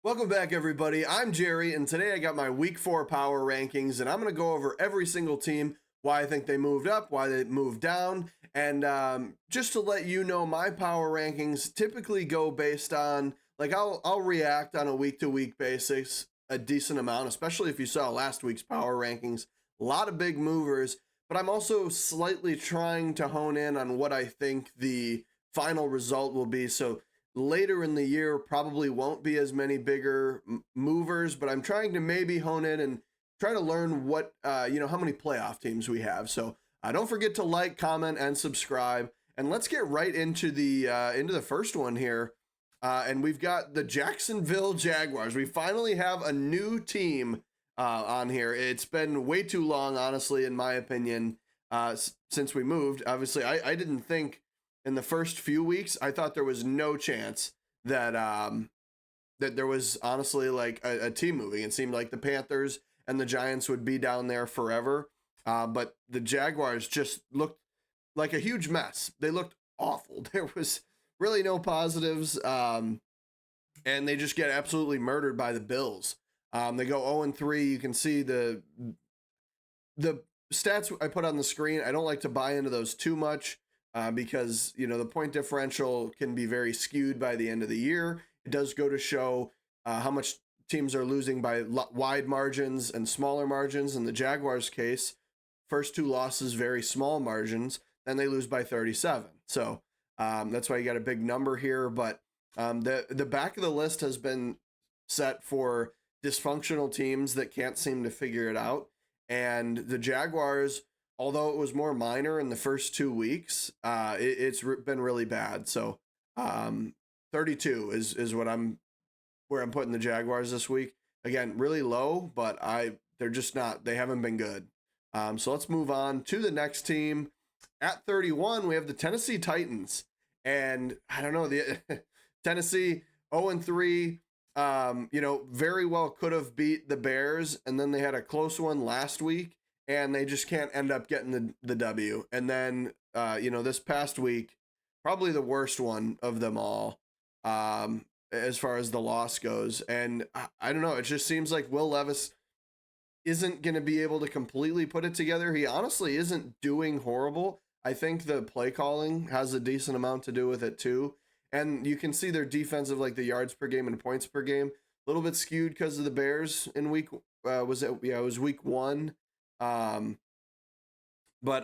Welcome back, everybody. I'm Jerry, and today I got my Week 4 power rankings, and I'm going to go over every single team, why I think they moved up, why they moved down, and just to let you know, my power rankings typically go based on, like, I'll react on a week-to-week basis a decent amount, especially if you saw last week's power rankings. A lot of big movers, but I'm also slightly trying to hone in on what I think the final result will be. So later in the year probably won't be as many bigger movers, but I'm trying to maybe hone in and try to learn what how many playoff teams we have. So don't forget to like, comment, and subscribe. And let's get right into the first one here. And we've got the Jacksonville Jaguars. We finally have a new team on here. It's been way too long, honestly, in my opinion, since we moved. Obviously, I didn't think in the first few weeks, I thought there was no chance that that there was honestly like a team moving. It seemed like the Panthers and the Giants would be down there forever, but the Jaguars just looked like a huge mess. They looked awful. There was really no positives, and they just get absolutely murdered by the Bills. They go 0-3. You can see the stats I put on the screen. I don't like to buy into those too much. Because the point differential can be very skewed by the end of the year. It does go to show how much teams are losing by wide margins and smaller margins. In the Jaguars' case, first two losses, very small margins, then they lose by 37. So that's why you got a big number here. But the back of the list has been set for dysfunctional teams that can't seem to figure it out. And the Jaguars, although it was more minor in the first 2 weeks, it's been really bad. So 32 is where I'm putting the Jaguars this week. Again, really low, but they're just not. They haven't been good. So let's move on to the next team. At 31, we have the Tennessee Titans, and I don't know, the Tennessee 0-3. Very well could have beat the Bears, and then they had a close one last week, and they just can't end up getting the W. And then, this past week, probably the worst one of them all, as far as the loss goes. And I don't know, it just seems like Will Levis isn't going to be able to completely put it together. He honestly isn't doing horrible. I think the play calling has a decent amount to do with it too. And you can see their defensive, like the yards per game and points per game, a little bit skewed because of the Bears in week, it was week 1. But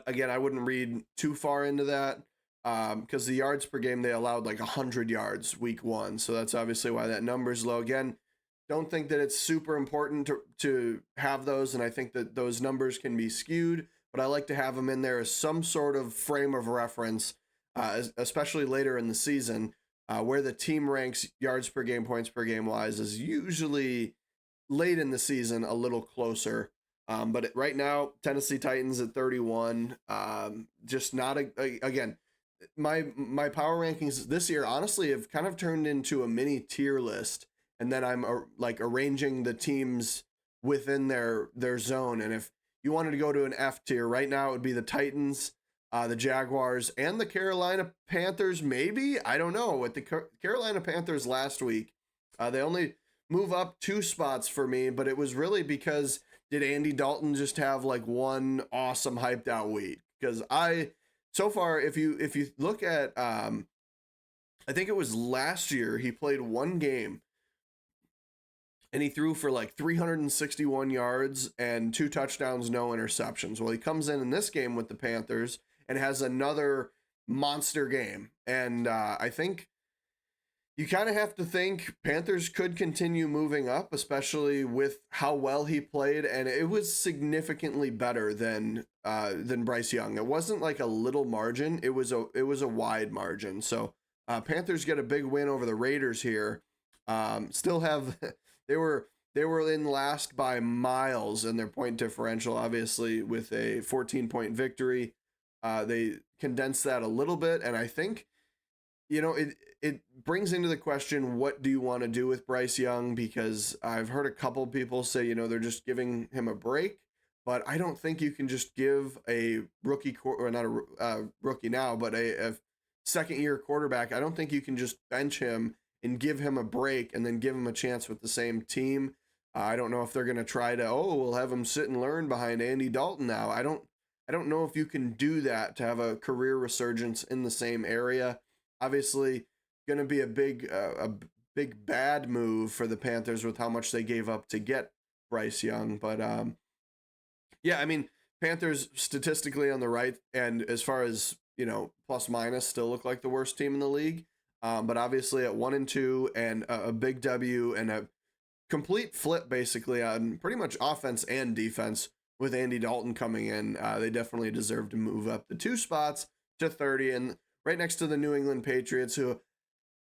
again, I wouldn't read too far into that because the yards per game, they allowed like 100 yards week 1. So that's obviously why that number is low. Again, don't think that it's super important to have those. And I think that those numbers can be skewed, but I like to have them in there as some sort of frame of reference, especially later in the season, where the team ranks yards per game, points per game wise is usually late in the season a little closer. But right now, Tennessee Titans at 31. Just not again. My power rankings this year honestly have kind of turned into a mini tier list, and then I'm like arranging the teams within their zone. And if you wanted to go to an F tier right now, it would be the Titans, the Jaguars, and the Carolina Panthers. Maybe, I don't know. With the Carolina Panthers last week, they only move up 2 spots for me, but it was really because did Andy Dalton just have like one awesome hyped out week? Because so far, if you look at, I think it was last year, he played one game and he threw for like 361 yards and 2 touchdowns, no interceptions. Well, he comes in this game with the Panthers and has another monster game. And I think you kind of have to think Panthers could continue moving up, especially with how well he played, and it was significantly better than Bryce Young. It wasn't like a little margin; it was a wide margin. So Panthers get a big win over the Raiders here. Still have they were in last by miles in their point differential, obviously with a 14-point victory. They condensed that a little bit, and I think it brings into the question, what do you want to do with Bryce Young? Because I've heard a couple people say, they're just giving him a break, but I don't think you can just give a rookie or not a rookie now, but a second year quarterback. I don't think you can just bench him and give him a break and then give him a chance with the same team. I don't know if they're going to try to, we'll have him sit and learn behind Andy Dalton now. I don't know if you can do that to have a career resurgence in the same area. Obviously, going to be a big bad move for the Panthers with how much they gave up to get Bryce Young. But yeah, I mean, Panthers statistically on the right, and as far as plus minus, still look like the worst team in the league. But obviously at 1-2 and a big W and a complete flip basically on pretty much offense and defense with Andy Dalton coming in. They definitely deserve to move up the 2 spots to 30 and right next to the New England Patriots, who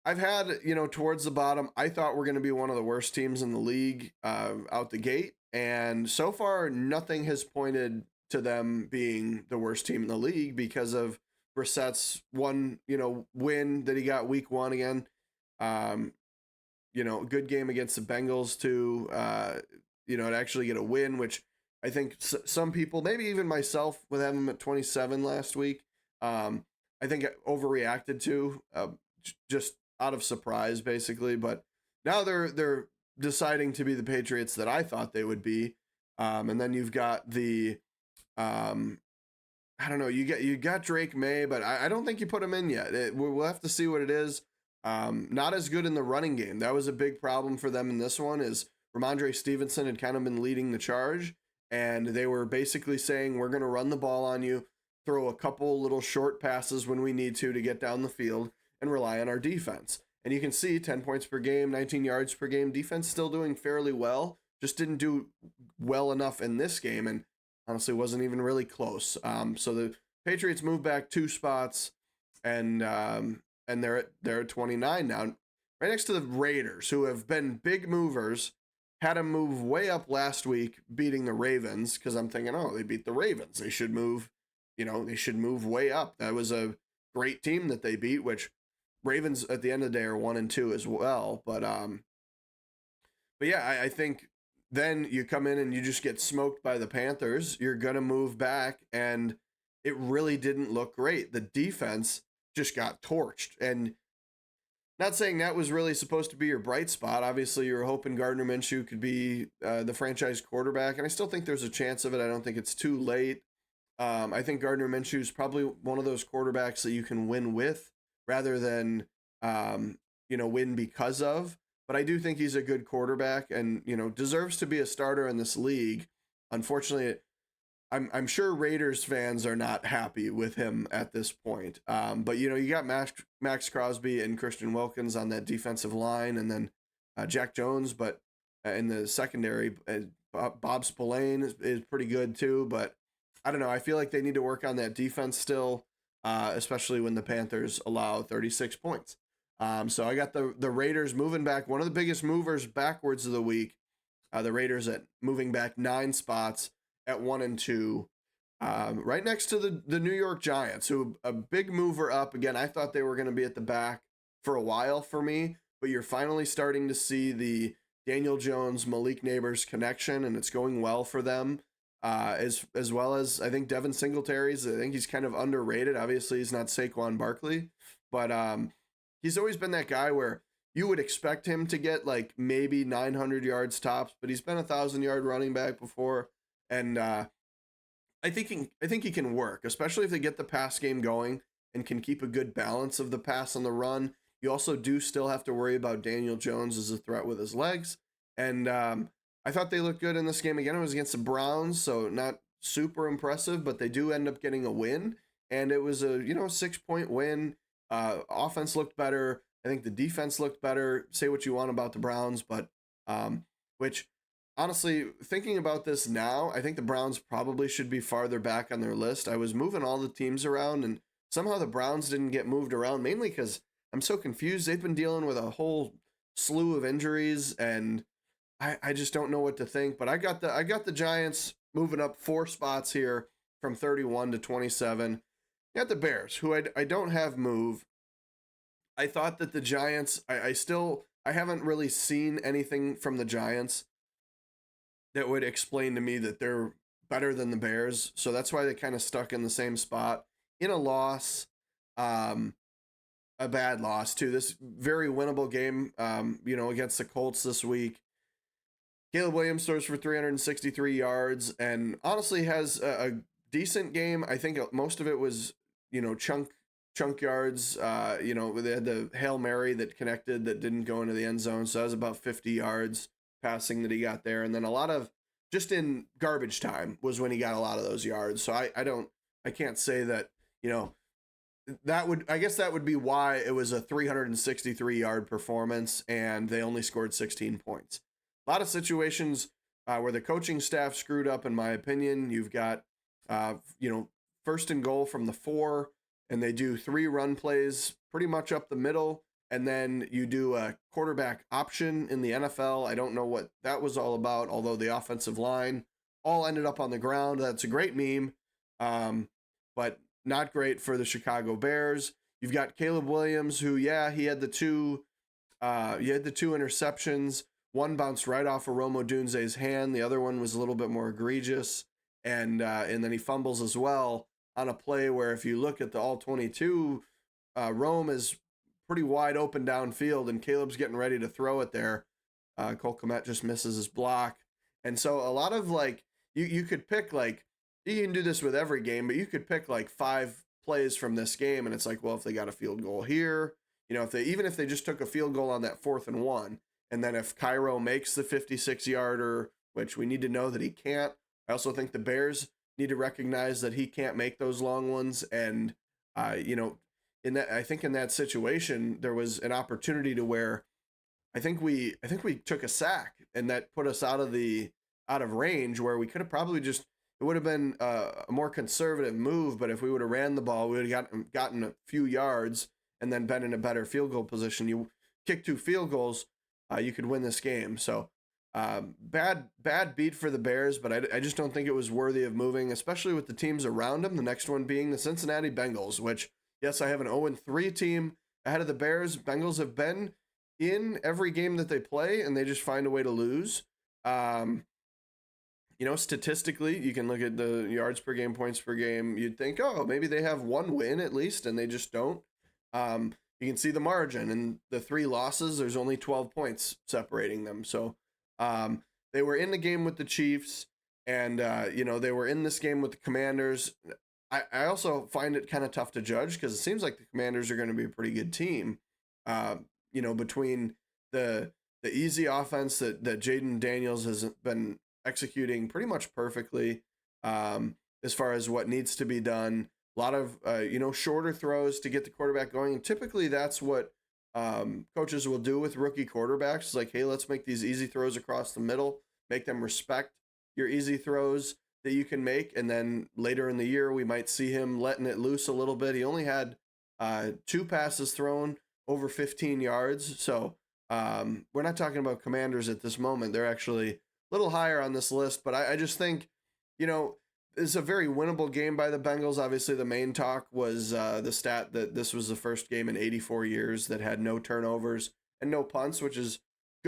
I've had, towards the bottom. I thought we're going to be one of the worst teams in the league out the gate. And so far, nothing has pointed to them being the worst team in the league because of Brissett's one, win that he got week 1 again. Good game against the Bengals too, to actually get a win, which I think some people, maybe even myself, with having him at 27 last week, I think overreacted to, just out of surprise, basically. But now they're deciding to be the Patriots that I thought they would be. And then you've got the, I don't know, you got Drake May, but I don't think you put him in yet. We'll have to see what it is. Not as good in the running game. That was a big problem for them in this one, is Ramondre Stevenson had kind of been leading the charge, and they were basically saying, we're going to run the ball on you, throw a couple little short passes when we need to get down the field, and rely on our defense. And you can see 10 points per game, 19 yards per game, defense still doing fairly well, just didn't do well enough in this game, and honestly wasn't even really close. So the Patriots moved back 2 spots, and they're at 29 now, right next to the Raiders, who have been big movers. Had them move way up last week, beating the Ravens, because I'm thinking, they beat the Ravens. They should move, they should move way up. That was a great team that they beat, which Ravens at the end of the day are 1-2 as well. But yeah, I think then you come in and you just get smoked by the Panthers. You're going to move back, and it really didn't look great. The defense just got torched. And not saying that was really supposed to be your bright spot. Obviously, you were hoping Gardner Minshew could be the franchise quarterback, and I still think there's a chance of it. I don't think it's too late. I think Gardner Minshew is probably one of those quarterbacks that you can win with rather than, win because of. But I do think he's a good quarterback and, deserves to be a starter in this league. Unfortunately, I'm sure Raiders fans are not happy with him at this point. But you got Max Crosby and Christian Wilkins on that defensive line, and then Jack Jones, but in the secondary, Bob Spillane is pretty good too. But I don't know. I feel like they need to work on that defense still, especially when the Panthers allow 36 points. So I got the Raiders moving back. One of the biggest movers backwards of the week. The Raiders at moving back 9 spots at 1-2, right next to the New York Giants, who a big mover up. Again, I thought they were going to be at the back for a while for me, but you're finally starting to see the Daniel Jones, Malik Neighbors connection, and it's going well for them. As well as I think Devin Singletary's. I think he's kind of underrated. Obviously, he's not Saquon Barkley, but he's always been that guy where you would expect him to get like maybe 900 yards tops, but he's been 1,000-yard running back before. And I think he can work, especially if they get the pass game going and can keep a good balance of the pass and the run. You also do still have to worry about Daniel Jones as a threat with his legs. And I thought they looked good in this game. Again, it was against the Browns, so not super impressive, but they do end up getting a win. And it was a 6-point win. Offense looked better. I think the defense looked better. Say what you want about the Browns, but which honestly, thinking about this now, I think the Browns probably should be farther back on their list. I was moving all the teams around, and somehow the Browns didn't get moved around, mainly because I'm so confused. They've been dealing with a whole slew of injuries, and I just don't know what to think. But I got the Giants moving up 4 spots here from 31 to 27. You got the Bears, who I don't have move. I thought that the Giants, I haven't really seen anything from the Giants that would explain to me that they're better than the Bears. So that's why they kind of stuck in the same spot in a loss. a bad loss too. This very winnable game, against the Colts this week. Caleb Williams throws for 363 yards and honestly has a decent game. I think most of it was, chunk yards. They had the Hail Mary that connected that didn't go into the end zone. So that was about 50 yards passing that he got there. And then a lot of just in garbage time was when he got a lot of those yards. So I can't say that, I guess that would be why it was a 363 yard performance and they only scored 16 points. A lot of situations where the coaching staff screwed up, in my opinion. You've got, first and goal from the 4, and they do 3 run plays pretty much up the middle, and then you do a quarterback option in the NFL. I don't know what that was all about, although the offensive line all ended up on the ground. That's a great meme, but not great for the Chicago Bears. You've got Caleb Williams, who, he had the two interceptions. One bounced right off of Rome Odunze's hand. The other one was a little bit more egregious. And then he fumbles as well on a play where if you look at the all-22, Rome is pretty wide open downfield, and Caleb's getting ready to throw it there. Cole Kmet just misses his block. And so a lot of, you could pick, you can do this with every game, but you could pick, 5 plays from this game, and it's well, if they got a field goal here, if they just took a field goal on that 4th and 1, and then if Cairo makes the 56-yarder, which we need to know that he can't, I also think the Bears need to recognize that he can't make those long ones. And, I think in that situation, there was an opportunity to where I think we took a sack, and that put us out of range where we could have probably it would have been a more conservative move. But if we would have ran the ball, we would have gotten a few yards and then been in a better field goal position. You kick 2 field goals, you could win this game. So bad beat for the Bears, but I just don't think it was worthy of moving, especially with the teams around them. The next one being the Cincinnati Bengals, which, yes, I have an 0-3 team ahead of the Bears. Bengals have been in every game that they play, and they just find a way to lose. Statistically, you can look at the yards per game, points per game. You'd think, oh, maybe they have one win at least, and they just don't. You can see the margin, and the 3 losses, there's only 12 points separating them. So they were in the game with the Chiefs, and, they were in this game with the Commanders. I also find it kind of tough to judge because it seems like the Commanders are going to be a pretty good team, between the easy offense that Jaden Daniels has been executing pretty much perfectly as far as what needs to be done. A lot of, shorter throws to get the quarterback going. And typically that's what coaches will do with rookie quarterbacks. It's like, hey, let's make these easy throws across the middle, make them respect your easy throws that you can make. And then later in the year, we might see him letting it loose a little bit. He only had 2 passes thrown over 15 yards. So we're not talking about Commanders at this moment. They're actually a little higher on this list. But I just think, it's a very winnable game by the Bengals. Obviously, the main talk was the stat that this was the first game in 84 years that had no turnovers and no punts, which is,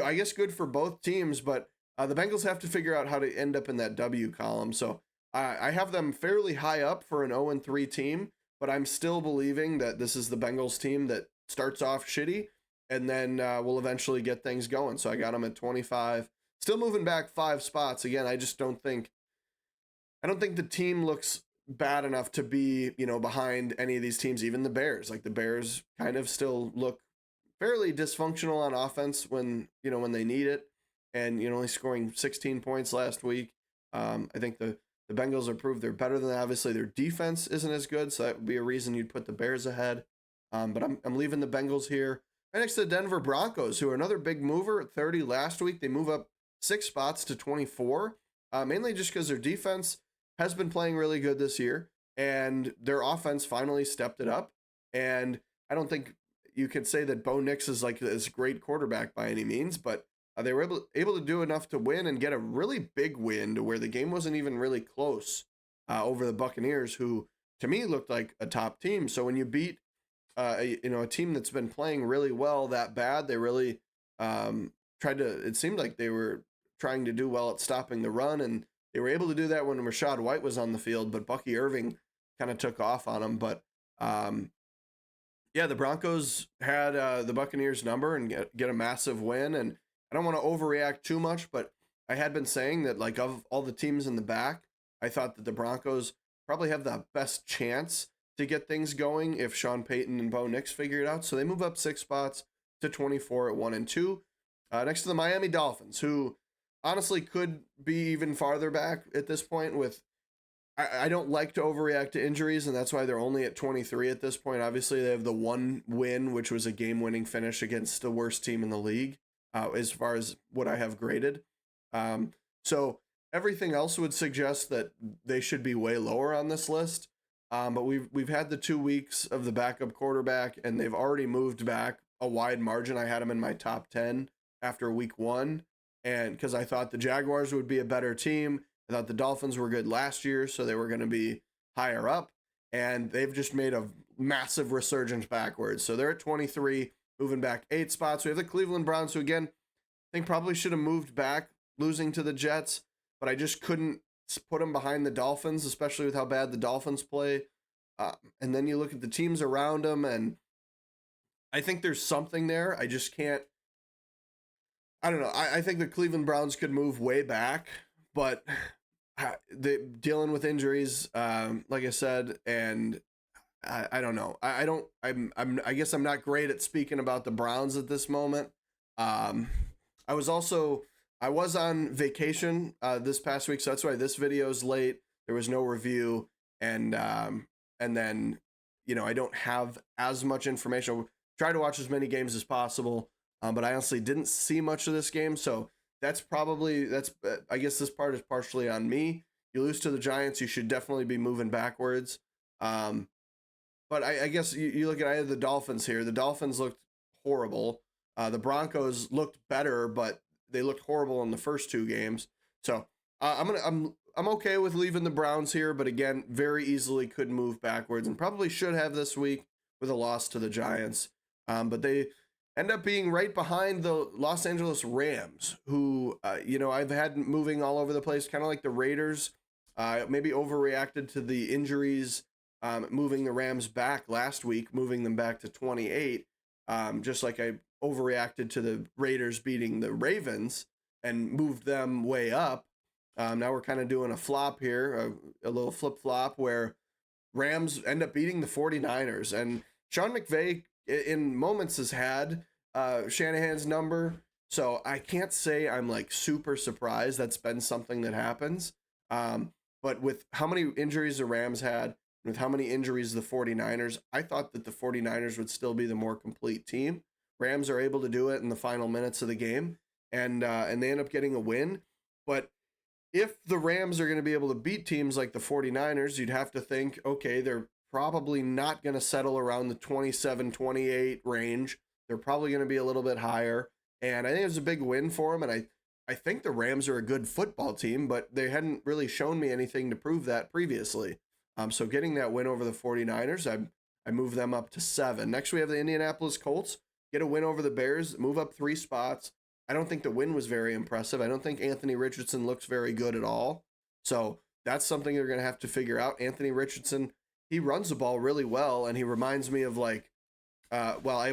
I guess, good for both teams. But the Bengals have to figure out how to end up in that W column. So I have them fairly high up for an 0-3 team, but I'm still believing that this is the Bengals team that starts off shitty and then will eventually get things going. So I got them at 25. Still moving back 5 spots. Again, I don't think the team looks bad enough to be, behind any of these teams, even the Bears. Like the Bears kind of still look fairly dysfunctional on offense when they need it. And, only scoring 16 points last week. I think the Bengals have proved they're better than that. Obviously, their defense isn't as good, so that would be a reason you'd put the Bears ahead. But I'm leaving the Bengals here. Right next to the Denver Broncos, who are another big mover at 30 last week. They move up 6 spots to 24, mainly just because their defense has been playing really good this year, and their offense finally stepped it up. And I don't think you could say that Bo Nix is like this great quarterback by any means, but they were able to do enough to win and get a really big win to where the game wasn't even really close over the Buccaneers, who to me looked like a top team. So when you beat a team that's been playing really well that bad, they really it seemed like they were trying to do well at stopping the run, and they were able to do that when Rashad White was on the field, but Bucky Irving kind of took off on them. But Yeah, the Broncos had the Buccaneers number and get a massive win. And I don't want to overreact too much, but I had been saying that, like, of all the teams in the back, I thought that the Broncos probably have the best chance to get things going if Sean Payton and Bo Nix figure it out. So they move up 6 spots to 24 at 1-2, next to the Miami Dolphins, who honestly could be even farther back at this point with I don't like to overreact to injuries, and that's why they're only at 23 at this point. Obviously, they have the one win, which was a game-winning finish against the worst team in the league, as far as what I have graded. So everything else would suggest that they should be way lower on this list. But we've had the 2 weeks of the backup quarterback, and they've already moved back a wide margin. I had them in my top 10 after week 1, and because I thought the Jaguars would be a better team. I thought the Dolphins were good last year, so they were going to be higher up, and they've just made a massive resurgence backwards. So they're at 23, moving back 8 spots. We have the Cleveland Browns, who again, I think probably should have moved back, losing to the Jets, but I just couldn't put them behind the Dolphins, especially with how bad the Dolphins play. And then you look at the teams around them, and I think there's something there. I just can't. I don't know. I think the Cleveland Browns could move way back, but they dealing with injuries, like I said, and I don't know. I don't. I guess I'm not great at speaking about the Browns at this moment. Um, I was on vacation this past week, so that's why this video is late. There was no review, and then I don't have as much information. I'll try to watch as many games as possible, but I honestly didn't see much of this game, so that's I guess this part is partially on me. You lose to the Giants, you should definitely be moving backwards. But I guess you look at, I have the Dolphins here. The Dolphins looked horrible. The Broncos looked better, but they looked horrible in the first 2 games. So I'm okay with leaving the Browns here, but again, very easily could move backwards and probably should have this week with a loss to the Giants. But they end up being right behind the Los Angeles Rams, who I've had moving all over the place, kind of like the Raiders. Maybe overreacted to the injuries, moving the Rams back last week, moving them back to 28, just like I overreacted to the Raiders beating the Ravens and moved them way up. Now we're kind of doing a flop here, a little flip-flop where Rams end up beating the 49ers. And Sean McVay, in moments, has had Shanahan's number, so I can't say I'm like super surprised. That's been something that happens. But with how many injuries the Rams had, with how many injuries the 49ers, I thought that the 49ers would still be the more complete team. Rams are able to do it in the final minutes of the game, and they end up getting a win. But if the Rams are going to be able to beat teams like the 49ers, you'd have to think, okay, they're probably not going to settle around the 27-28 range. They're probably going to be a little bit higher. And I think it was a big win for them. And I think the Rams are a good football team, but they hadn't really shown me anything to prove that previously. So getting that win over the 49ers, I move them up to 7. Next, we have the Indianapolis Colts. Get a win over the Bears, move up 3 spots. I don't think the win was very impressive. I don't think Anthony Richardson looks very good at all. So that's something they're going to have to figure out. Anthony Richardson, he runs the ball really well, and he reminds me of I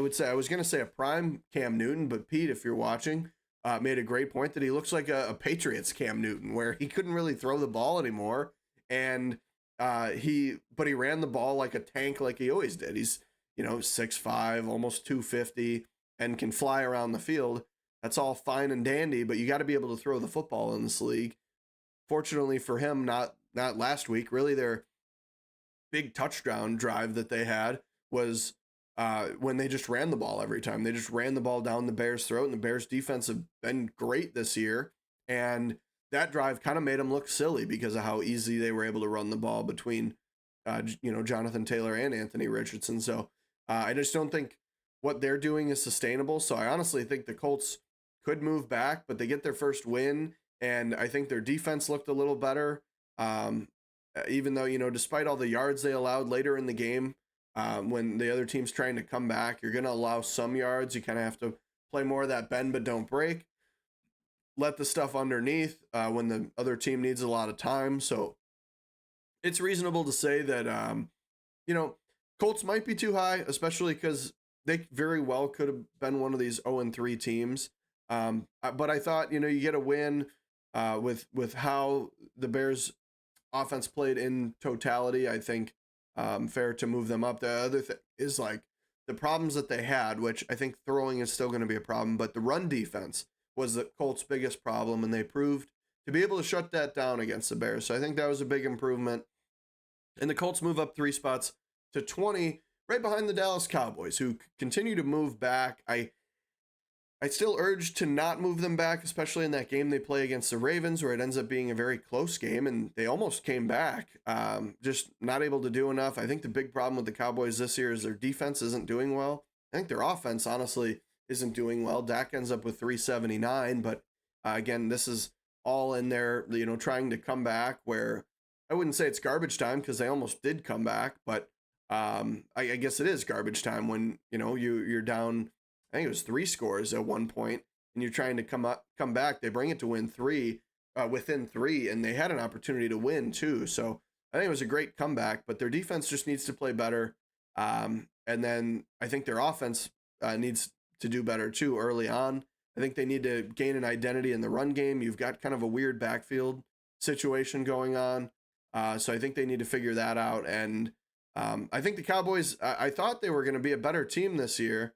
would say, I was going to say a prime Cam Newton, but Pete, if you're watching, made a great point that he looks like a Patriots Cam Newton, where he couldn't really throw the ball anymore. And he ran the ball like a tank, like he always did. He's 6'5", almost 250, and can fly around the field. That's all fine and dandy, but you got to be able to throw the football in this league. Fortunately for him, not last week. Really, their big touchdown drive that they had was when they just ran the ball every time. They just ran the ball down the Bears' throat, and the Bears' defense have been great this year. And that drive kind of made them look silly because of how easy they were able to run the ball between, Jonathan Taylor and Anthony Richardson. So I just don't think what they're doing is sustainable. So I honestly think the Colts could move back, but they get their first win, and I think their defense looked a little better. Even though, despite all the yards they allowed later in the game, when the other team's trying to come back, you're going to allow some yards. You kind of have to play more of that bend but don't break. Let the stuff underneath when the other team needs a lot of time. So it's reasonable to say that, Colts might be too high, especially because they very well could have been one of these 0-3 teams. But I thought, you get a win with how the Bears offense played in totality. I think fair to move them up. The other thing is like the problems that they had, which I think throwing is still going to be a problem, but the run defense was the Colts' biggest problem, and they proved to be able to shut that down against the Bears. So I think that was a big improvement. And the Colts move up 3 spots to 20, right behind the Dallas Cowboys, who continue to move back. I still urge to not move them back, especially in that game they play against the Ravens, where it ends up being a very close game, and they almost came back. Just not able to do enough. I think the big problem with the Cowboys this year is their defense isn't doing well. I think their offense, honestly, isn't doing well. Dak ends up with 379, but again, this is all in there, trying to come back, where I wouldn't say it's garbage time because they almost did come back, but I guess it is garbage time when, you're down. I think it was 3 scores at one point, and you're trying to come back. They bring it to win 3, within 3, and they had an opportunity to win too. So I think it was a great comeback, but their defense just needs to play better. And then I think their offense needs to do better too early on. I think they need to gain an identity in the run game. You've got kind of a weird backfield situation going on. So I think they need to figure that out. And I think the Cowboys, I thought they were going to be a better team this year.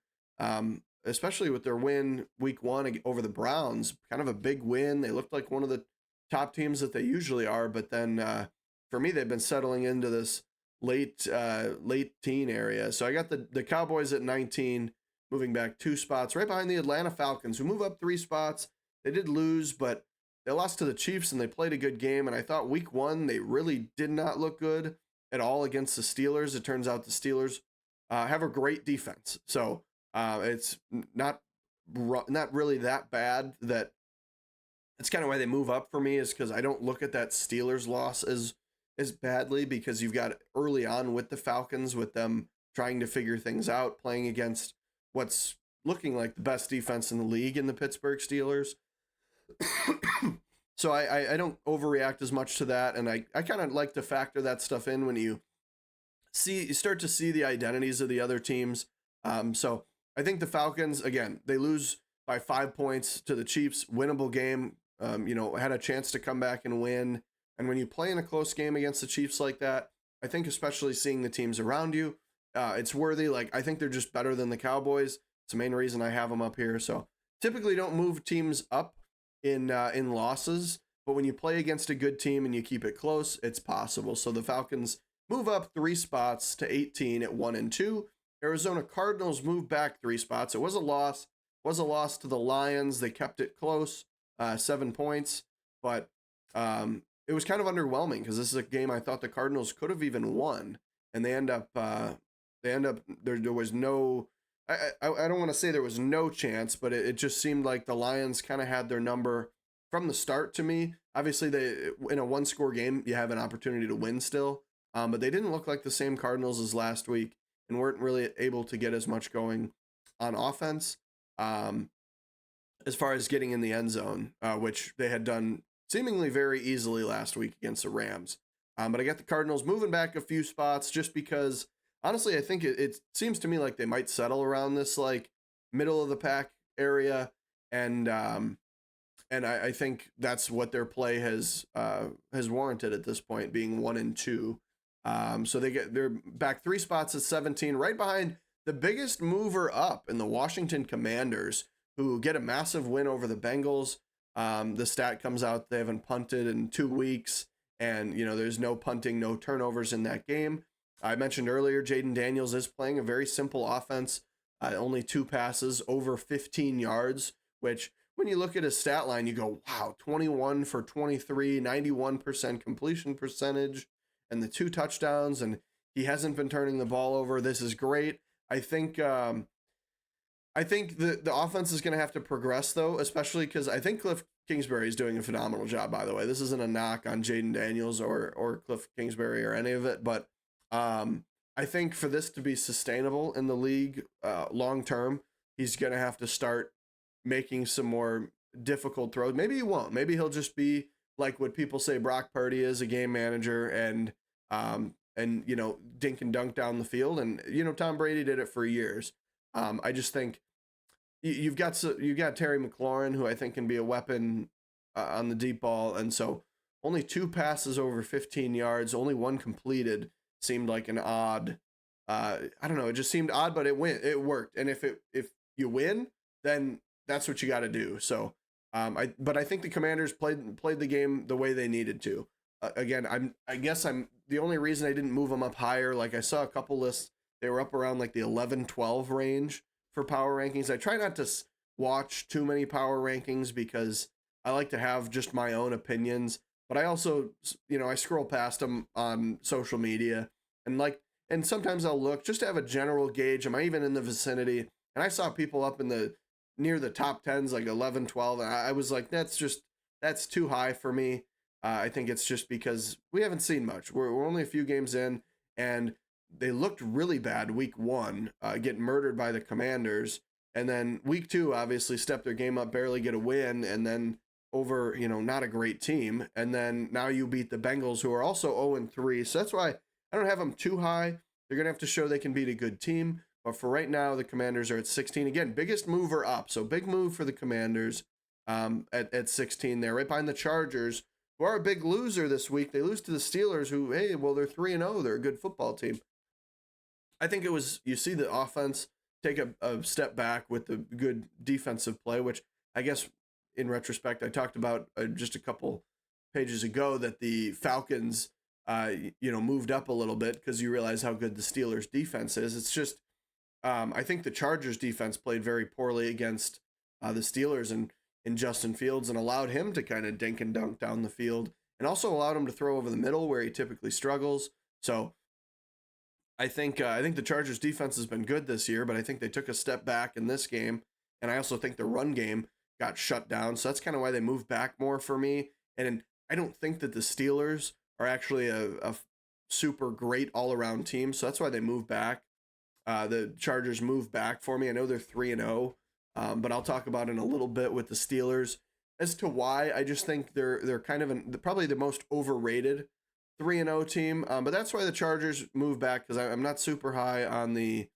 Especially with their win week 1 over the Browns, kind of a big win. They looked like one of the top teams that they usually are, but then for me, they've been settling into this late teen area. So I got the Cowboys at 19, moving back 2 spots, right behind the Atlanta Falcons, who move up 3 spots. They did lose, but they lost to the Chiefs and they played a good game. And I thought week 1, they really did not look good at all against the Steelers. It turns out the Steelers have a great defense. So it's not really that bad. That's kind of why they move up for me, is because I don't look at that Steelers loss as badly, because you've got early on with the Falcons, with them trying to figure things out, playing against what's looking like the best defense in the league in the Pittsburgh Steelers. So I don't overreact as much to that, and I kind of like to factor that stuff in when you start to see the identities of the other teams. So I think the Falcons, again, they lose by 5 points to the Chiefs, winnable game, had a chance to come back and win. And when you play in a close game against the Chiefs like that, I think especially seeing the teams around you, it's worthy. Like, I think they're just better than the Cowboys. It's the main reason I have them up here. So typically don't move teams up in losses, but when you play against a good team and you keep it close, it's possible. So the Falcons move up 3 spots to 18 at 1-2. Arizona Cardinals moved back 3 spots. It was a loss. To the Lions. They kept it close, 7 points, but it was kind of underwhelming because this is a game I thought the Cardinals could have even won, and they end up there was no. I don't want to say there was no chance, but it just seemed like the Lions kind of had their number from the start to me. Obviously, in a 1-score game, you have an opportunity to win still, but they didn't look like the same Cardinals as last week, and weren't really able to get as much going on offense as far as getting in the end zone, which they had done seemingly very easily last week against the Rams. But I got the Cardinals moving back a few spots just because, honestly, I think it seems to me like they might settle around this like middle of the pack area, and I think that's what their play has warranted at this point, being 1-2. So they're back 3 spots at 17, right behind the biggest mover up in the Washington Commanders, who get a massive win over the Bengals. The stat comes out they haven't punted in 2 weeks, and there's no punting, no turnovers in that game. I mentioned earlier, Jaden Daniels is playing a very simple offense, only 2 passes over 15 yards, which when you look at his stat line, you go, wow, 21 for 23, 91% completion percentage, and the 2 touchdowns, and he hasn't been turning the ball over. This is great. I think the offense is going to have to progress, though, especially because I think Cliff Kingsbury is doing a phenomenal job, by the way. This isn't a knock on Jaden Daniels or Cliff Kingsbury or any of it, but I think for this to be sustainable in the league long term, he's going to have to start making some more difficult throws. Maybe he won't. Maybe he'll just be like what people say Brock Purdy is, a game manager, and and dink and dunk down the field. And Tom Brady did it for years. I just think you've got Terry McLaurin, who I think can be a weapon on the deep ball, and so only 2 passes over 15 yards, only 1 completed seemed like an odd. I don't know. It just seemed odd, but it worked. And if you win, then that's what you got to do. So, but I think the Commanders played the game the way they needed to. Again, I guess the only reason I didn't move them up higher. Like I saw a couple lists, they were up around like the 11-12 range for power rankings. I try not to watch too many power rankings because I like to have just my own opinions. But I also, I scroll past them on social media and sometimes I'll look just to have a general gauge. Am I even in the vicinity? And I saw people up in near the top 10s, like 11, 12. And I was like, that's too high for me. I think it's just because we haven't seen much. We're only a few games in, and they looked really bad week 1, get murdered by the Commanders. And then week 2, obviously stepped their game up, barely get a win. And then over, not a great team. And then now you beat the Bengals, who are also 0-3. So that's why I don't have them too high. They're going to have to show they can beat a good team. But for right now, the Commanders are at 16. Again, biggest mover up. So big move for the Commanders at 16 there, right behind the Chargers, who are a big loser this week. They lose to the Steelers, who, hey, well, they're 3-0. They're a good football team. I think you see the offense take a step back with the good defensive play, which I guess in retrospect, I talked about just a couple pages ago that the Falcons, moved up a little bit because you realize how good the Steelers defense is. It's just, I think the Chargers defense played very poorly against the Steelers and in Justin Fields, and allowed him to kind of dink and dunk down the field, and also allowed him to throw over the middle where he typically struggles. So I think the Chargers defense has been good this year, but I think they took a step back in this game, and I also think the run game got shut down. So that's kind of why they moved back more for me. And I don't think that the Steelers are actually a super great all-around team, so that's why they moved back. The Chargers moved back for me. I know they're 3-0, but I'll talk about it in a little bit with the Steelers as to why. I just think they're kind of probably the most overrated 3-0 team. But that's why the Chargers moved back, because I'm not super high on the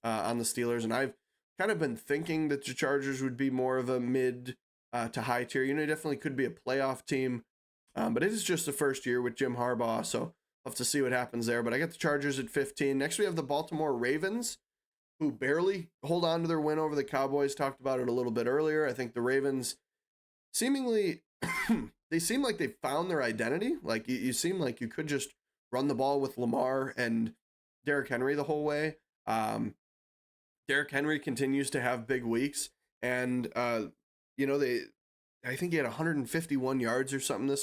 Steelers, and I've kind of been thinking that the Chargers would be more of a mid to high tier. Definitely could be a playoff team, but it is just the first year with Jim Harbaugh, so we'll have to see what happens there. But I got the Chargers at 15. Next, we have the Baltimore Ravens, who barely hold on to their win over the Cowboys. Talked about it a little bit earlier. I think the Ravens seemingly, they seem like they found their identity. Like you seem like you could just run the ball with Lamar and Derrick Henry the whole way. Derrick Henry continues to have big weeks, and I think he had 151 yards or something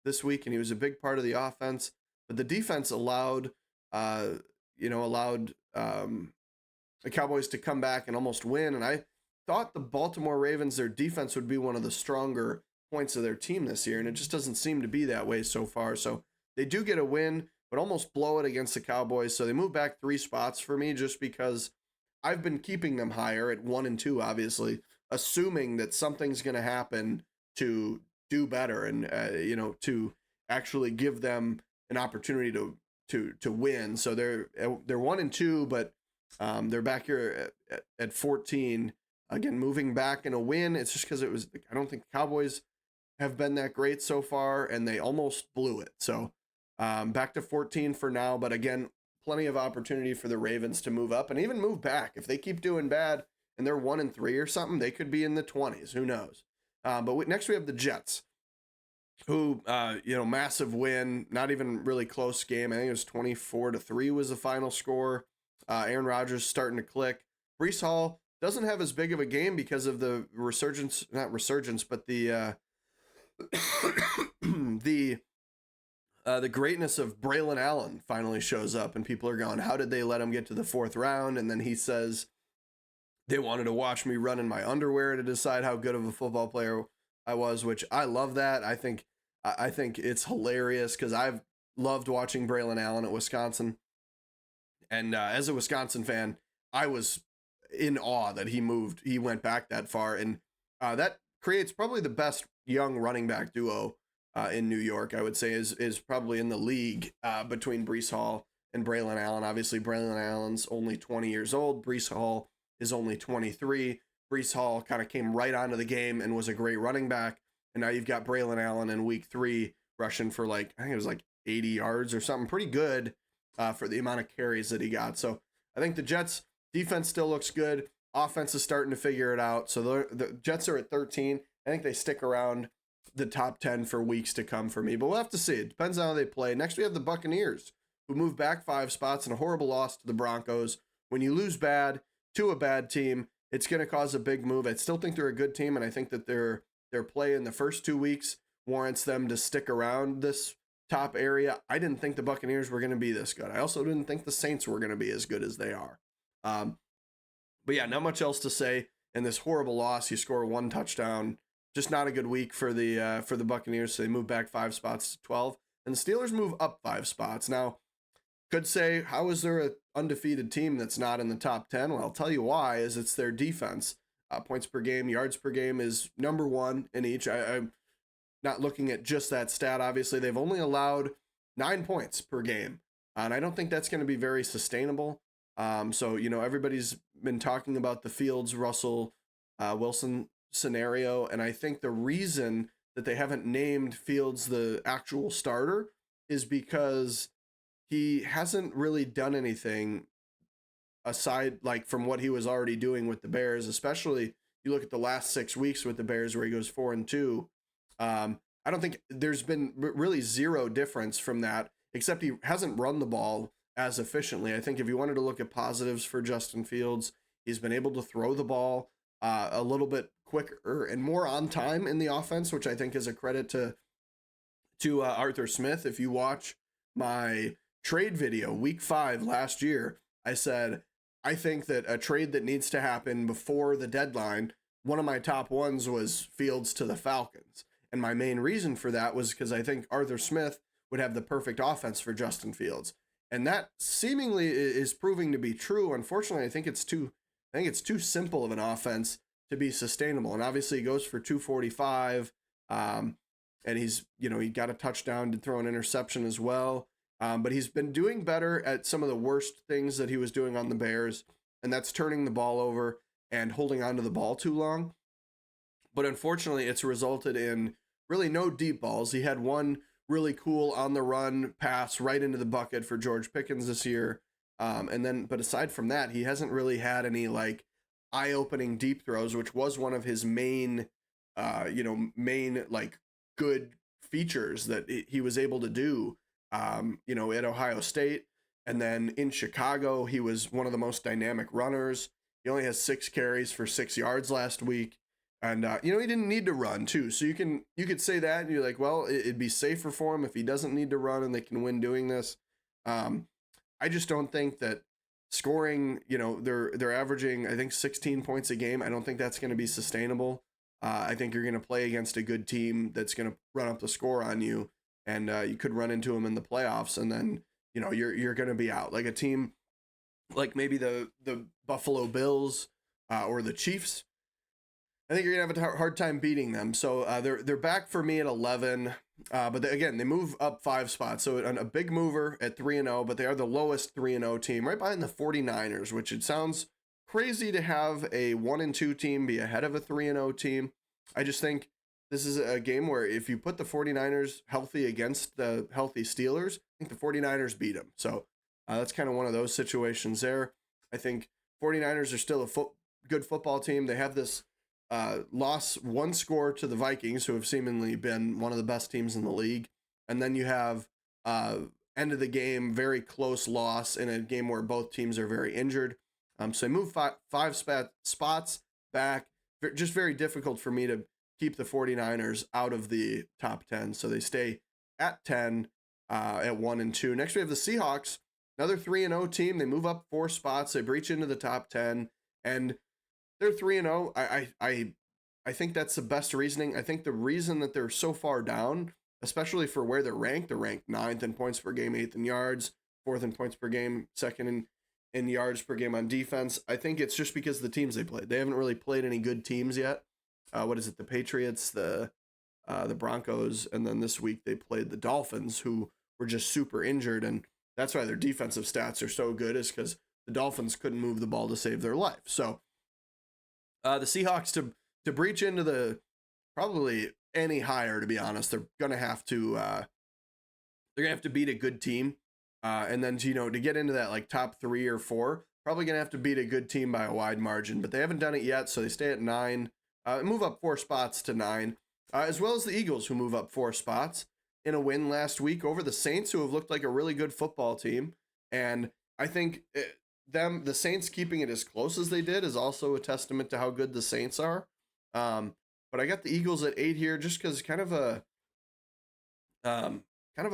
this week, and he was a big part of the offense. But the defense allowed the Cowboys to come back and almost win. And I thought the Baltimore Ravens, their defense would be one of the stronger points of their team this year, and it just doesn't seem to be that way so far. So they do get a win, but almost blow it against the Cowboys. So they move back 3 spots for me, just because I've been keeping them higher at 1 and 2, obviously, assuming that something's going to happen to do better and to actually give them an opportunity to win. So they're 1 and 2, but they're back here at 14. Again, moving back in a win. It's just because I don't think the Cowboys have been that great so far, and they almost blew it. So back to 14 for now. But again, plenty of opportunity for the Ravens to move up and even move back. If they keep doing bad and they're 1 and 3 or something, they could be in the 20s. Who knows? But next we have the Jets, who, massive win, not even really close game. I think it was 24-3 was the final score. Aaron Rodgers starting to click. Breece Hall doesn't have as big of a game because of the not resurgence, but the the greatness of Braylon Allen finally shows up, and people are going, how did they let him get to the 4th round? And then he says, they wanted to watch me run in my underwear to decide how good of a football player I was, which I love that. I think it's hilarious because I've loved watching Braylon Allen at Wisconsin. And as a Wisconsin fan, I was in awe that he went back that far. And that creates probably the best young running back duo in New York, I would say, is probably in the league between Breece Hall and Braylon Allen. Obviously, Braylon Allen's only 20 years old. Breece Hall is only 23. Breece Hall kind of came right onto the game and was a great running back. And now you've got Braylon Allen in week 3 rushing for I think it was 80 yards or something pretty good for the amount of carries that he got. So I think the Jets defense still looks good. Offense is starting to figure it out. So the Jets are at 13. I think they stick around the top 10 for weeks to come for me, but we'll have to see. It depends on how they play. Next, we have the Buccaneers, who moved back 5 spots in a horrible loss to the Broncos. When you lose bad to a bad team, it's going to cause a big move. I still think they're a good team, and I think that their play in the first 2 weeks warrants them to stick around this top area. I didn't think the Buccaneers were going to be this good. I also didn't think the Saints were going to be as good as they are. But yeah, not much else to say. In this horrible loss, you score 1 touchdown. Just not a good week for the Buccaneers. So they move back 5 spots to 12, and the Steelers move up 5 spots. Now, could say, how is there an undefeated team that's not in the top 10? Well, I'll tell you why. Is it's their defense. Points per game, yards per game is number 1 in each. I'm not looking at just that stat. Obviously, they've only allowed 9 points per game, and I don't think that's going to be very sustainable. So, everybody's been talking about the Fields, Russell, Wilson scenario, and I think the reason that they haven't named Fields the actual starter is because he hasn't really done anything aside from what he was already doing with the Bears. Especially you look at the last 6 weeks with the Bears where he goes 4-2. I don't think there's been really zero difference from that, except he hasn't run the ball as efficiently. I think if you wanted to look at positives for Justin Fields, he's been able to throw the ball a little bit quicker and more on time in the offense, which I think is a credit to Arthur Smith. If you watch my trade video, week 5 last year, I said, I think that a trade that needs to happen before the deadline, one of my top ones was Fields to the Falcons. And my main reason for that was because I think Arthur Smith would have the perfect offense for Justin Fields. And that seemingly is proving to be true. Unfortunately, I think it's too simple of an offense to be sustainable. And obviously he goes for 245. And he's, he got a touchdown to throw an interception as well. But he's been doing better at some of the worst things that he was doing on the Bears. And that's turning the ball over and holding onto the ball too long. But unfortunately, it's resulted in really no deep balls. He had one really cool on the run pass right into the bucket for George Pickens this year. But aside from that, he hasn't really had any eye-opening deep throws, which was one of his main good features that he was able to do, at Ohio State. And then in Chicago, he was one of the most dynamic runners. He only has 6 carries for 6 yards last week. And, he didn't need to run too. So you could say that and you're like, well, it'd be safer for him if he doesn't need to run and they can win doing this. I just don't think that scoring, they're averaging, I think 16 points a game. I don't think that's going to be sustainable. I think you're going to play against a good team that's going to run up the score on you, and you could run into them in the playoffs, and then, you're going to be out. Like a team like maybe the Buffalo Bills or the Chiefs, I think you're going to have a hard time beating them. So they're back for me at 11. But again, they move up 5 spots. So a big mover at 3-0, but they are the lowest 3-0 team, right behind the 49ers, which it sounds crazy to have a 1-2 team be ahead of a 3-0 team. I just think this is a game where if you put the 49ers healthy against the healthy Steelers, I think the 49ers beat them. So that's kind of one of those situations there. I think 49ers are still a good football team. They have this loss 1 score to the Vikings, who have seemingly been one of the best teams in the league. And then you have end of the game, very close loss in a game where both teams are very injured. So they move 5 spots back. Just very difficult for me to keep the 49ers out of the top 10. So they stay at 10 at 1-2. Next, we have the Seahawks, another 3-0 team. They move up 4 spots. They breach into the top 10. And they're 3-0. I think that's the best reasoning. I think the reason that they're so far down, especially for where they're ranked 9th in points per game, 8th in yards, 4th in points per game, 2nd in yards per game on defense. I think it's just because of the teams they played. They haven't really played any good teams yet. What is it? The Patriots, the Broncos, and then this week they played the Dolphins, who were just super injured. And That's why their defensive stats are so good, is because the Dolphins couldn't move the ball to save their life. So the Seahawks to breach into the probably any higher, to be honest, they're gonna have to beat a good team, and then to get into that like top 3 or 4, probably gonna have to beat a good team by a wide margin. But they haven't done it yet, so they stay at 9, move up 4 spots to 9, as well as the Eagles, who move up 4 spots in a win last week over the Saints, who have looked like a really good football team. And I think the Saints keeping it as close as they did is also a testament to how good the Saints are. But I got the Eagles at 8 here, just because kind of a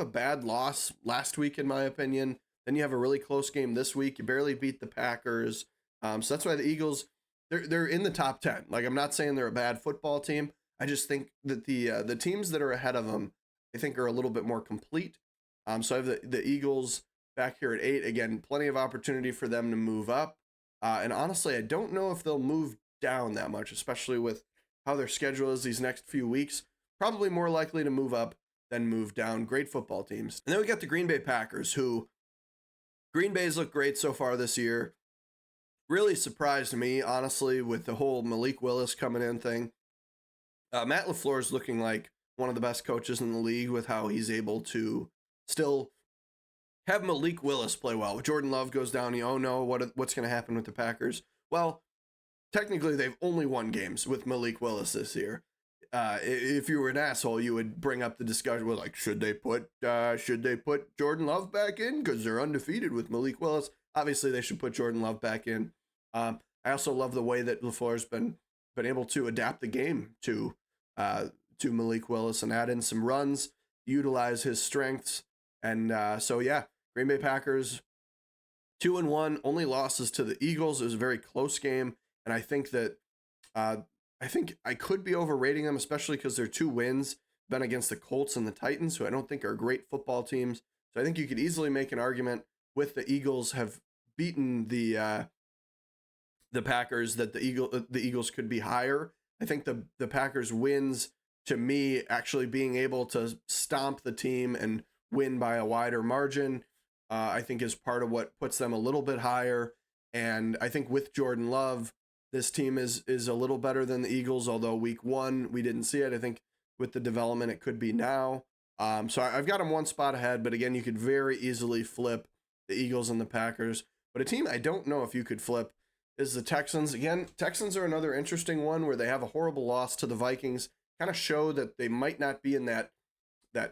bad loss last week, in my opinion. Then you have a really close game this week. You barely beat the Packers. So that's why the Eagles, they're in the top 10. Like, I'm not saying they're a bad football team. I just think that the teams that are ahead of them, I think, are a little bit more complete. So I have the Eagles back here at 8. Again, plenty of opportunity for them to move up. And honestly, I don't know if they'll move down that much, especially with how their schedule is these next few weeks. Probably more likely to move up than move down. Great football teams. And then we got the Green Bay Packers, who Green Bay's looked great so far this year. Really surprised me, honestly, with the whole Malik Willis coming in thing. Matt LaFleur is looking like one of the best coaches in the league with how he's able to still have Malik Willis play well. If Jordan Love goes down, oh no, what's going to happen with the Packers? Well, technically, they've only won games with Malik Willis this year. If you were an asshole, you would bring up the discussion with, like, should they put Jordan Love back in because they're undefeated with Malik Willis? Obviously, they should put Jordan Love back in. I also love the way that LaFleur's been able to adapt the game to Malik Willis and add in some runs, utilize his strengths, and so yeah, Green Bay Packers 2-1, only losses to the Eagles. It was a very close game, and I think that I could be overrating them, especially because their 2 wins been against the Colts and the Titans, who I don't think are great football teams. So I think you could easily make an argument with the Eagles have beaten the Packers that the Eagles could be higher. I think the Packers wins, to me, actually being able to stomp the team and win by a wider margin, I think is part of what puts them a little bit higher. And I think with Jordan Love, this team is a little better than the Eagles, although week 1, we didn't see it. I think with the development, it could be now. So I've got them 1 spot ahead, but again, you could very easily flip the Eagles and the Packers. But a team I don't know if you could flip is the Texans. Again, Texans are another interesting one where they have a horrible loss to the Vikings. Kind of show that they might not be in that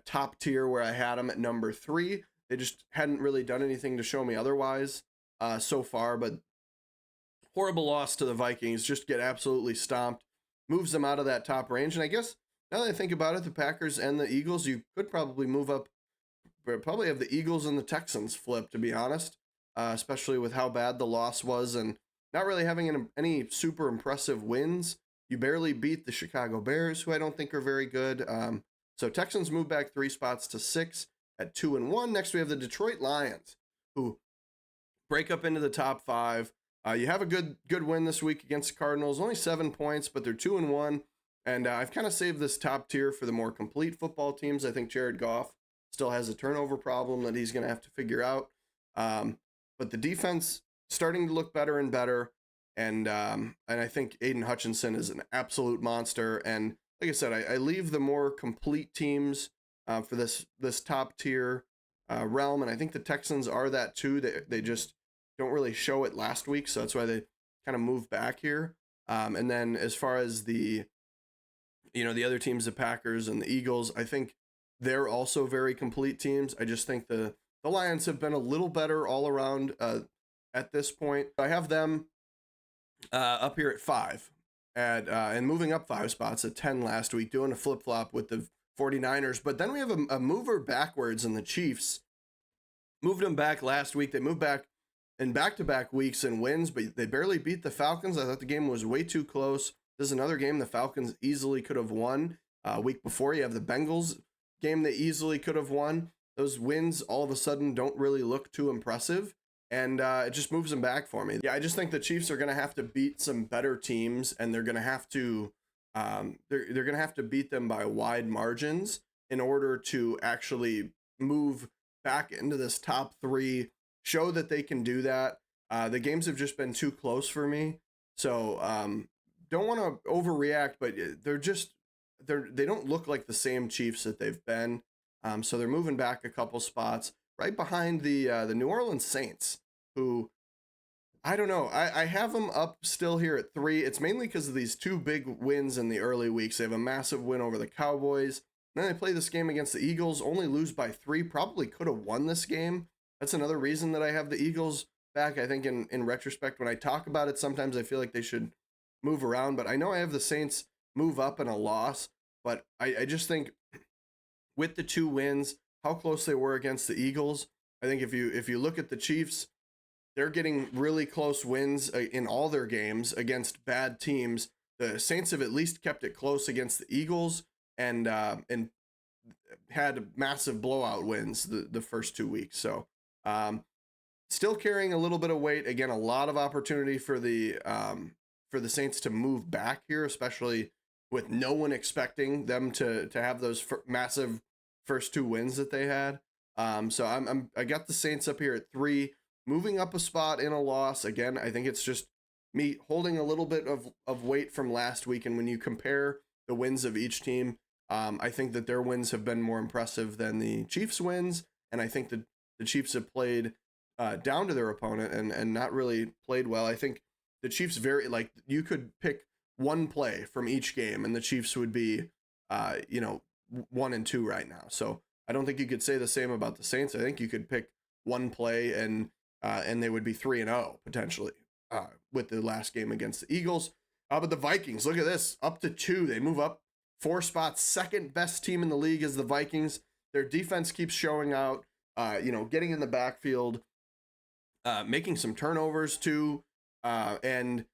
top tier where I had them at number 3. They just hadn't really done anything to show me otherwise so far, but horrible loss to the Vikings, just get absolutely stomped, moves them out of that top range. And I guess now that I think about it, the Packers and the Eagles, you could probably move up, probably have the Eagles and the Texans flip, to be honest, especially with how bad the loss was and not really having any super impressive wins. You barely beat the Chicago Bears, who I don't think are very good. So Texans move back 3 spots to 6 at 2-1. Next, we have the Detroit Lions, who break up into the top 5. You have a good win this week against the Cardinals, only 7 points, but they're 2-1. And I've kind of saved this top tier for the more complete football teams. I think Jared Goff still has a turnover problem that he's going to have to figure out. But the defense starting to look better and better. And I think Aiden Hutchinson is an absolute monster. And like I said, I leave the more complete teams for this top tier realm. And I think the Texans are that too. They just don't really show it last week. So that's why they kind of move back here. And then as far as the other teams, the Packers and the Eagles, I think they're also very complete teams. I just think the Lions have been a little better all around at this point. I have them up here at 5 and moving up 5 spots at 10 last week, doing a flip-flop with the 49ers. But then we have a mover backwards in the Chiefs. Moved them back last week. They moved back in back-to-back weeks and wins, but they barely beat the Falcons. I thought the game was way too close. This is another game the Falcons easily could have won. Week before, you have the Bengals game they easily could have won. Those wins all of a sudden don't really look too impressive, and it just moves them back for me. Yeah, I just think the Chiefs are going to have to beat some better teams, and they're going to have to they're going to have to beat them by wide margins in order to actually move back into this top three, show that they can do that. The games have just been too close for me. So don't want to overreact, but they don't look like the same Chiefs that they've been. So they're moving back a couple spots right behind the New Orleans Saints, who I don't know. I have them up still here at 3. It's mainly because of these 2 big wins in the early weeks. They have a massive win over the Cowboys. Then they play this game against the Eagles, only lose by 3. Probably could have won this game. That's another reason that I have the Eagles back. I think in retrospect, when I talk about it, sometimes I feel like they should move around. But I know I have the Saints move up in a loss. But I just think with the 2 wins, how close they were against the Eagles, I think if you look at the Chiefs, they're getting really close wins in all their games against bad teams. The Saints have at least kept it close against the Eagles and had massive blowout wins the first 2 weeks. So still carrying a little bit of weight. Again, a lot of opportunity for the Saints to move back here, especially with no one expecting them to have those massive first 2 wins that they had. So I got the Saints up here at 3. Moving up a spot in a loss, again, I think it's just me holding a little bit of weight from last week. And when you compare the wins of each team, I think that their wins have been more impressive than the Chiefs' wins. And I think that the Chiefs have played down to their opponent and not really played well. I think the Chiefs you could pick one play from each game and the Chiefs would be, 1-2 right now. So I don't think you could say the same about the Saints. I think you could pick one play and they would be 3-0 potentially with the last game against the Eagles. But the Vikings, look at this, up to 2. They move up 4 spots. Second best team in the league is the Vikings. Their defense keeps showing out, getting in the backfield, making some turnovers too, and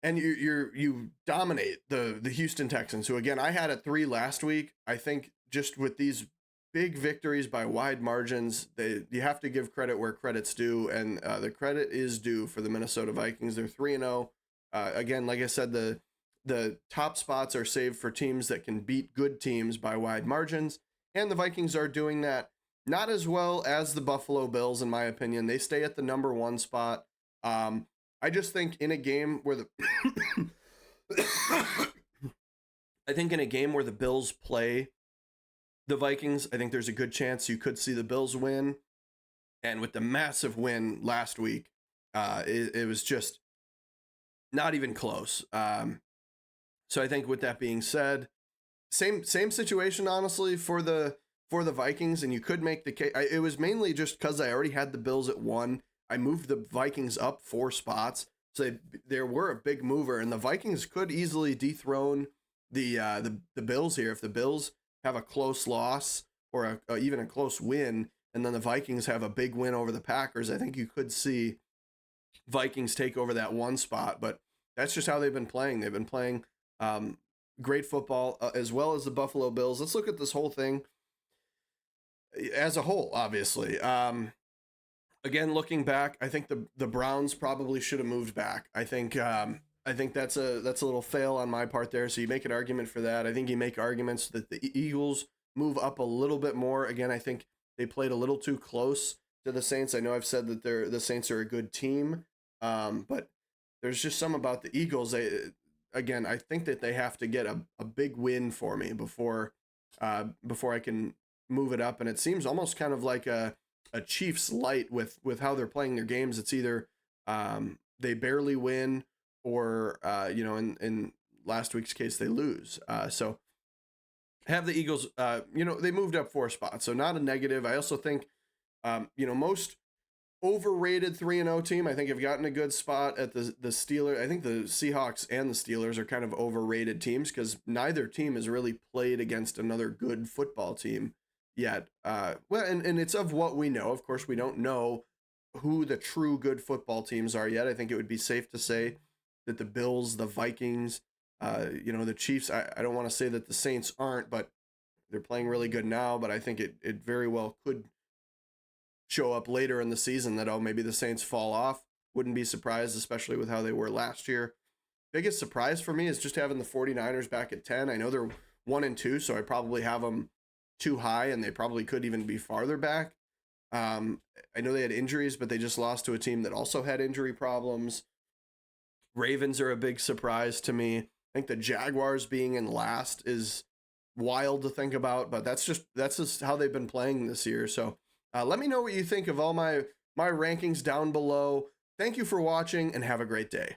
you dominate the Houston Texans, who again I had at 3 last week. I think just with these big victories by wide margins, you have to give credit where credit's due, and the credit is due for the Minnesota Vikings. They're 3-0. Again, like I said, the top spots are saved for teams that can beat good teams by wide margins, and the Vikings are doing that not as well as the Buffalo Bills, in my opinion. They stay at the number 1 spot. I just think in a game where I think in a game where the Bills play the Vikings, I think there's a good chance you could see the Bills win. And with the massive win last week, it was just not even close. So I think with that being said, same situation, honestly, for the Vikings. And you could make the case. It was mainly just because I already had the Bills at 1. I moved the Vikings up 4 spots. So they were a big mover. And the Vikings could easily dethrone the Bills here. If the Bills have a close loss or even a close win, and then the Vikings have a big win over the Packers, I think you could see Vikings take over that 1 spot. But that's just how they've been playing. They've been playing great football, as well as the Buffalo Bills. Let's look at this whole thing as a whole, obviously. Again, looking back, I think the Browns probably should have moved back. I think that's a little fail on my part there. So you make an argument for that. I think you make arguments that the Eagles move up a little bit more. Again, I think they played a little too close to the Saints. I know I've said that the Saints are a good team, but there's just some about the Eagles. I think that they have to get a big win for me before I can move it up. And it seems almost kind of like a Chiefs light with how they're playing their games. It's either they barely win or in last week's case they lose. So have the Eagles, they moved up 4 spots, so not a negative. I also think most overrated 3-0 team, I think, have gotten a good spot at the Steelers. I think the Seahawks and the Steelers are kind of overrated teams because neither team has really played against another good football team yet. And it's of what we know. Of course, we don't know who the true good football teams are yet. I think it would be safe to say that the Bills, the Vikings, the Chiefs, I don't want to say that the Saints aren't, but they're playing really good now. But I think it very well could show up later in the season that, maybe the Saints fall off. Wouldn't be surprised, especially with how they were last year. Biggest surprise for me is just having the 49ers back at 10. I know they're 1-2, so I probably have them too high, and they probably could even be farther back. I know they had injuries, but they just lost to a team that also had injury problems. Ravens are a big surprise to me. I think the Jaguars being in last is wild to think about, but that's just how they've been playing this year. So let me know what you think of all my rankings down below. Thank you for watching, and have a great day.